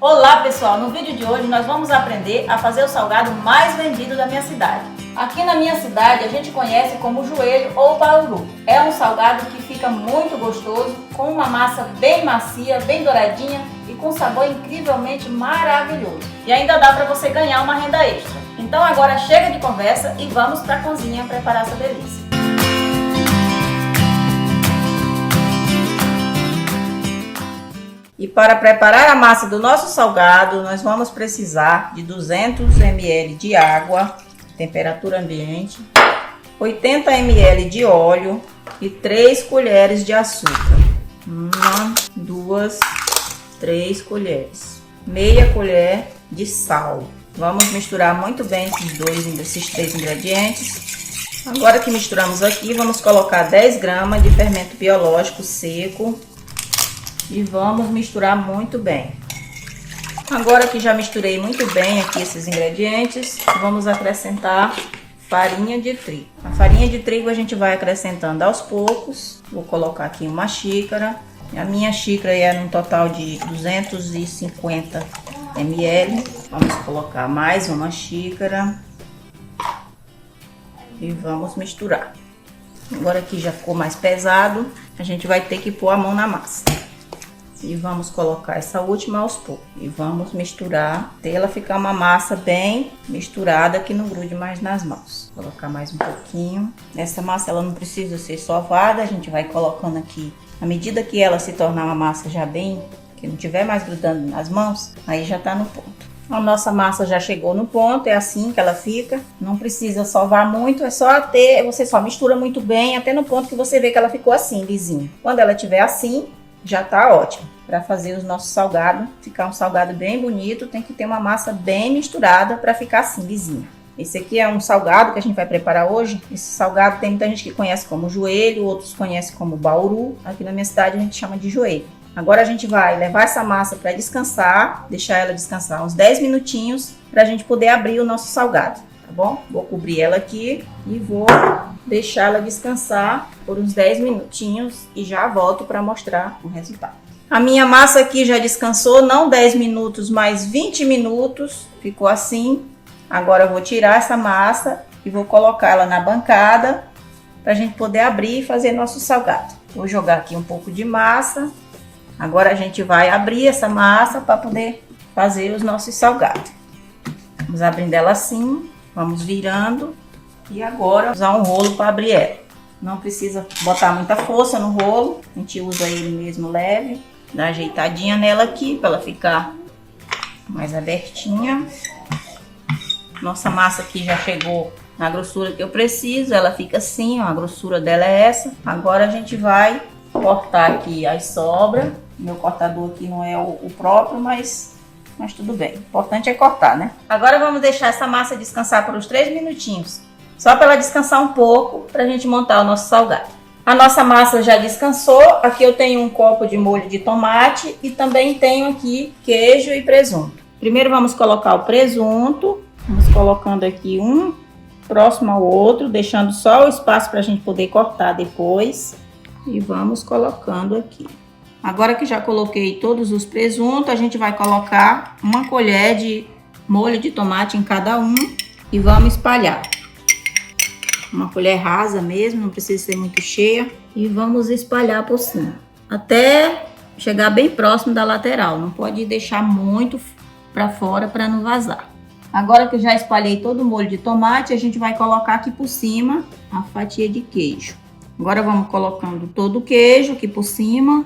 Olá pessoal, no vídeo de hoje nós vamos aprender a fazer o salgado mais vendido da minha cidade. Aqui na minha cidade a gente conhece como joelho ou bauru. É um salgado que fica muito gostoso, com uma massa bem macia, bem douradinha e com sabor incrivelmente maravilhoso. E ainda dá para você ganhar uma renda extra. Então agora chega de conversa e vamos para a cozinha preparar essa delícia. E para preparar a massa do nosso salgado, nós vamos precisar de 200 ml de água, temperatura ambiente, 80 ml de óleo e 3 colheres de açúcar. 1, 2, 3 colheres. Meia colher de sal. Vamos misturar muito bem esses 3 ingredientes. Agora que misturamos aqui, vamos colocar 10 gramas de fermento biológico seco. E vamos misturar muito bem. Agora que já misturei muito bem aqui esses ingredientes, vamos acrescentar farinha de trigo. A farinha de trigo a gente vai acrescentando aos poucos. Vou colocar aqui uma xícara. A minha xícara é num total de 250 ml. Vamos colocar mais uma xícara. E vamos misturar. Agora que já ficou mais pesado, a gente vai ter que pôr a mão na massa. E vamos colocar essa última aos poucos. E vamos misturar até ela ficar uma massa bem misturada, que não grude mais nas mãos. Vou colocar mais um pouquinho. Essa massa ela não precisa ser sovada, a gente vai colocando aqui. À medida que ela se tornar uma massa já bem, que não tiver mais grudando nas mãos, aí já tá no ponto. A nossa massa já chegou no ponto, é assim que ela fica. Não precisa sovar muito, é só você só mistura muito bem até no ponto que você vê que ela ficou assim, lisinha. Quando ela estiver assim, já tá ótimo. Para fazer os nossos salgados, ficar um salgado bem bonito, tem que ter uma massa bem misturada para ficar assim, lisinha. Esse aqui é um salgado que a gente vai preparar hoje. Esse salgado tem muita gente que conhece como joelho, outros conhecem como bauru. Aqui na minha cidade a gente chama de joelho. Agora a gente vai levar essa massa para descansar, deixar ela descansar uns 10 minutinhos para a gente poder abrir o nosso salgado, tá bom? Vou cobrir ela aqui e vou deixar ela descansar por uns 10 minutinhos e já volto para mostrar o resultado. A minha massa aqui já descansou, não 10 minutos, mas 20 minutos, ficou assim. Agora eu vou tirar essa massa e vou colocar ela na bancada para a gente poder abrir e fazer nosso salgado. Vou jogar aqui um pouco de massa. Agora a gente vai abrir essa massa para poder fazer os nossos salgados. Vamos abrindo ela assim, vamos virando e agora usar um rolo para abrir ela. Não precisa botar muita força no rolo, a gente usa ele mesmo leve. Dá uma ajeitadinha nela aqui para ela ficar mais abertinha. Nossa massa aqui já chegou na grossura que eu preciso. Ela fica assim, ó, a grossura dela é essa. Agora a gente vai cortar aqui as sobras. Meu cortador aqui não é o próprio, mas tudo bem. O importante é cortar, né? Agora vamos deixar essa massa descansar por uns 3 minutinhos. Só para ela descansar um pouco para a gente montar o nosso salgado. A nossa massa já descansou. Aqui eu tenho um copo de molho de tomate e também tenho aqui queijo e presunto. Primeiro vamos colocar o presunto. Vamos colocando aqui um próximo ao outro, deixando só o espaço para a gente poder cortar depois. E vamos colocando aqui. Agora que já coloquei todos os presuntos, a gente vai colocar uma colher de molho de tomate em cada um e vamos espalhar. Uma colher rasa mesmo, não precisa ser muito cheia. E vamos espalhar por cima, até chegar bem próximo da lateral. Não pode deixar muito para fora para não vazar. Agora que eu já espalhei todo o molho de tomate, a gente vai colocar aqui por cima a fatia de queijo. Agora vamos colocando todo o queijo aqui por cima,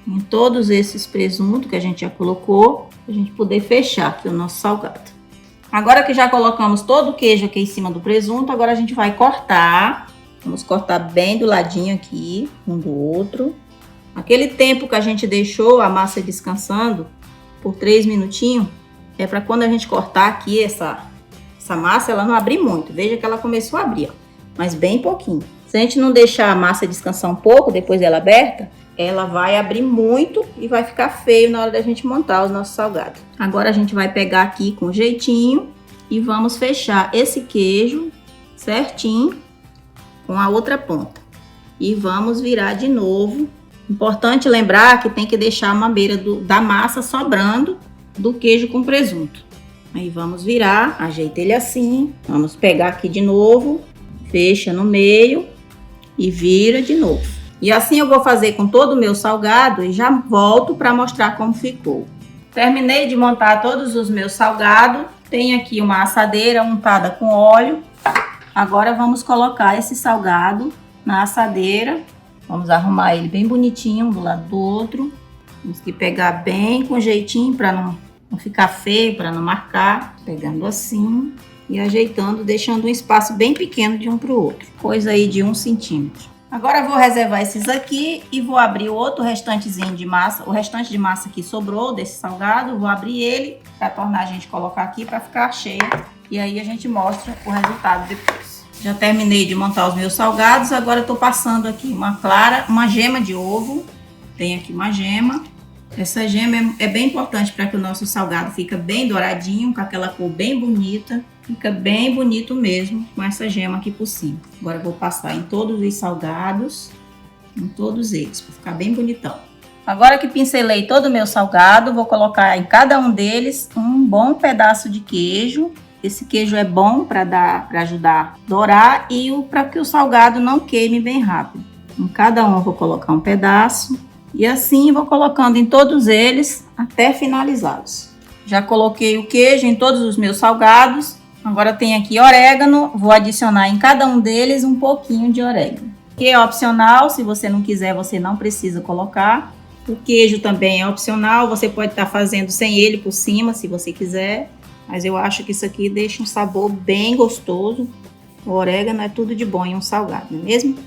em todos esses presuntos que a gente já colocou, para a gente poder fechar aqui o nosso salgado. Agora que já colocamos todo o queijo aqui em cima do presunto, agora a gente vai cortar. Vamos cortar bem do ladinho aqui, um do outro. Aquele tempo que a gente deixou a massa descansando por 3 minutinhos, é para quando a gente cortar aqui essa massa, ela não abrir muito. Veja que ela começou a abrir, ó, mas bem pouquinho. Se a gente não deixar a massa descansar um pouco, depois dela aberta, ela vai abrir muito e vai ficar feio na hora da gente montar os nossos salgados. Agora a gente vai pegar aqui com jeitinho e vamos fechar esse queijo certinho com a outra ponta. E vamos virar de novo Importante lembrar que tem que deixar uma beira da massa sobrando do queijo com presunto. Aí vamos virar, ajeita ele assim, vamos pegar aqui de novo, fecha no meio e vira de novo. E assim eu vou fazer com todo o meu salgado e já volto para mostrar como ficou. Terminei de montar todos os meus salgados, tenho aqui uma assadeira untada com óleo. Agora vamos colocar esse salgado na assadeira, vamos arrumar ele bem bonitinho um do lado do outro. Temos que pegar bem com jeitinho para não ficar feio, para não marcar. Pegando assim e ajeitando, deixando um espaço bem pequeno de um para o outro. Coisa aí de 1 centímetro. Agora eu vou reservar esses aqui e vou abrir o outro restantezinho de massa. O restante de massa que sobrou desse salgado, vou abrir ele para tornar a gente colocar aqui para ficar cheio. E aí a gente mostra o resultado depois. Já terminei de montar os meus salgados. Agora eu tô passando aqui uma gema de ovo. Tem aqui uma gema. Essa gema é bem importante para que o nosso salgado fique bem douradinho, com aquela cor bem bonita. Fica bem bonito mesmo com essa gema aqui por cima. Agora eu vou passar em todos os salgados, em todos eles, para ficar bem bonitão. Agora que pincelei todo o meu salgado, vou colocar em cada um deles um bom pedaço de queijo. Esse queijo é bom para ajudar a dourar e para que o salgado não queime bem rápido. Em cada um eu vou colocar um pedaço. E assim vou colocando em todos eles até finalizá-los. Já coloquei o queijo em todos os meus salgados. Agora tem aqui orégano. Vou adicionar em cada um deles um pouquinho de orégano. Que é opcional, se você não quiser, você não precisa colocar. O queijo também é opcional. Você pode estar fazendo sem ele por cima, se você quiser. Mas eu acho que isso aqui deixa um sabor bem gostoso. O orégano é tudo de bom em um salgado, não é mesmo?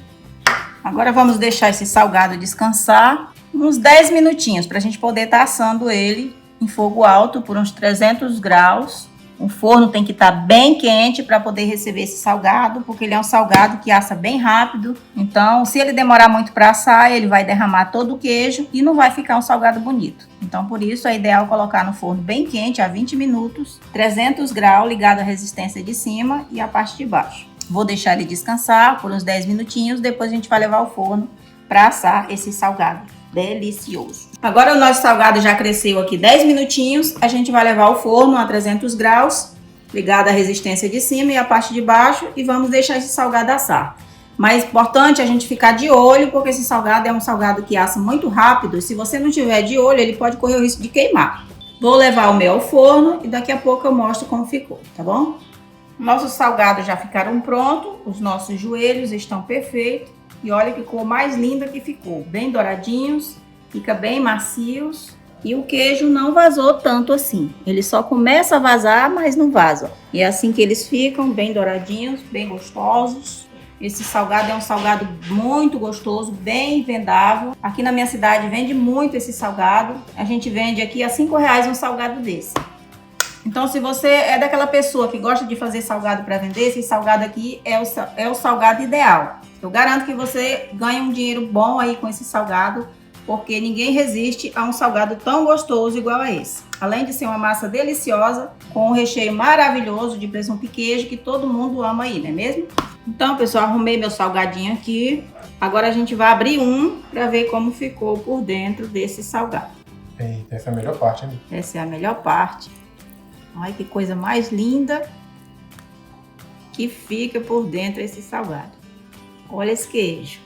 Agora vamos deixar esse salgado descansar uns 10 minutinhos para a gente poder estar assando ele em fogo alto por uns 300 graus. O forno tem que estar bem quente para poder receber esse salgado, porque ele é um salgado que assa bem rápido. Então, se ele demorar muito para assar, ele vai derramar todo o queijo e não vai ficar um salgado bonito. Então, por isso, é ideal colocar no forno bem quente, a 20 minutos, 300 graus, ligado à resistência de cima e a parte de baixo. Vou deixar ele descansar por uns 10 minutinhos, depois a gente vai levar ao forno para assar esse salgado delicioso. Agora o nosso salgado já cresceu aqui 10 minutinhos, a gente vai levar ao forno a 300 graus, ligado à resistência de cima e a parte de baixo, e vamos deixar esse salgado assar. Mas é importante a gente ficar de olho, porque esse salgado é um salgado que assa muito rápido, e se você não tiver de olho, ele pode correr o risco de queimar. Vou levar o meu ao forno e daqui a pouco eu mostro como ficou, tá bom? Nossos salgados já ficaram prontos, os nossos joelhos estão perfeitos. E olha que cor mais linda que ficou, bem douradinhos, fica bem macios. E o queijo não vazou tanto assim, ele só começa a vazar, mas não vaza. E é assim que eles ficam, bem douradinhos, bem gostosos. Esse salgado é um salgado muito gostoso, bem vendável. Aqui na minha cidade vende muito esse salgado. A gente vende aqui a R$5 um salgado desse. Então, se você é daquela pessoa que gosta de fazer salgado para vender, esse salgado aqui é o salgado ideal. Eu garanto que você ganha um dinheiro bom aí com esse salgado, porque ninguém resiste a um salgado tão gostoso igual a esse. Além de ser uma massa deliciosa, com um recheio maravilhoso de presunto e queijo que todo mundo ama aí, não é mesmo? Então, pessoal, arrumei meu salgadinho aqui. Agora a gente vai abrir um para ver como ficou por dentro desse salgado. Eita, essa é a melhor parte, hein? Essa é a melhor parte. Olha que coisa mais linda que fica por dentro esse salgado. Olha esse queijo,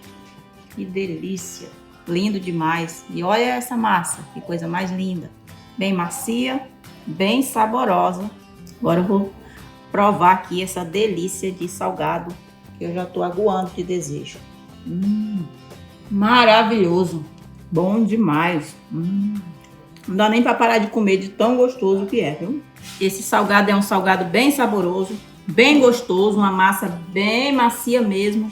que delícia, lindo demais. E olha essa massa, que coisa mais linda, bem macia, bem saborosa. Agora eu vou provar aqui essa delícia de salgado que eu já tô aguando de desejo. Maravilhoso, bom demais. Não dá nem para parar de comer de tão gostoso que é, viu? Esse salgado é um salgado bem saboroso, bem gostoso, uma massa bem macia mesmo,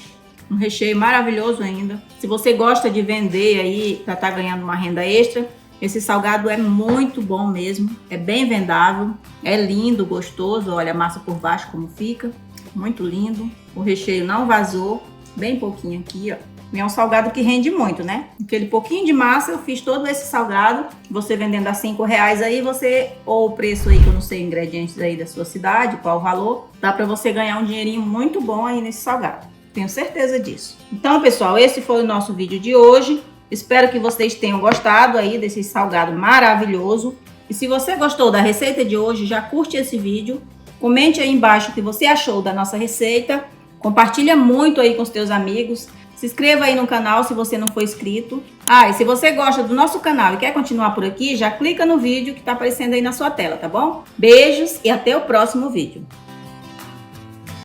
um recheio maravilhoso ainda. Se você gosta de vender aí para estar ganhando uma renda extra, esse salgado é muito bom mesmo, é bem vendável, é lindo, gostoso. Olha a massa por baixo como fica, muito lindo. O recheio não vazou, bem pouquinho aqui, ó. E é um salgado que rende muito, né? Aquele pouquinho de massa, eu fiz todo esse salgado. Você vendendo a R$5 aí, você, ou o preço aí, que eu não sei, ingredientes aí da sua cidade, qual o valor, dá pra você ganhar um dinheirinho muito bom aí nesse salgado. Tenho certeza disso. Então, pessoal, esse foi o nosso vídeo de hoje. Espero que vocês tenham gostado aí desse salgado maravilhoso. E se você gostou da receita de hoje, já curte esse vídeo, comente aí embaixo o que você achou da nossa receita, compartilha muito aí com os teus amigos, se inscreva aí no canal se você não for inscrito. E se você gosta do nosso canal e quer continuar por aqui, já clica no vídeo que tá aparecendo aí na sua tela, tá bom? Beijos e até o próximo vídeo.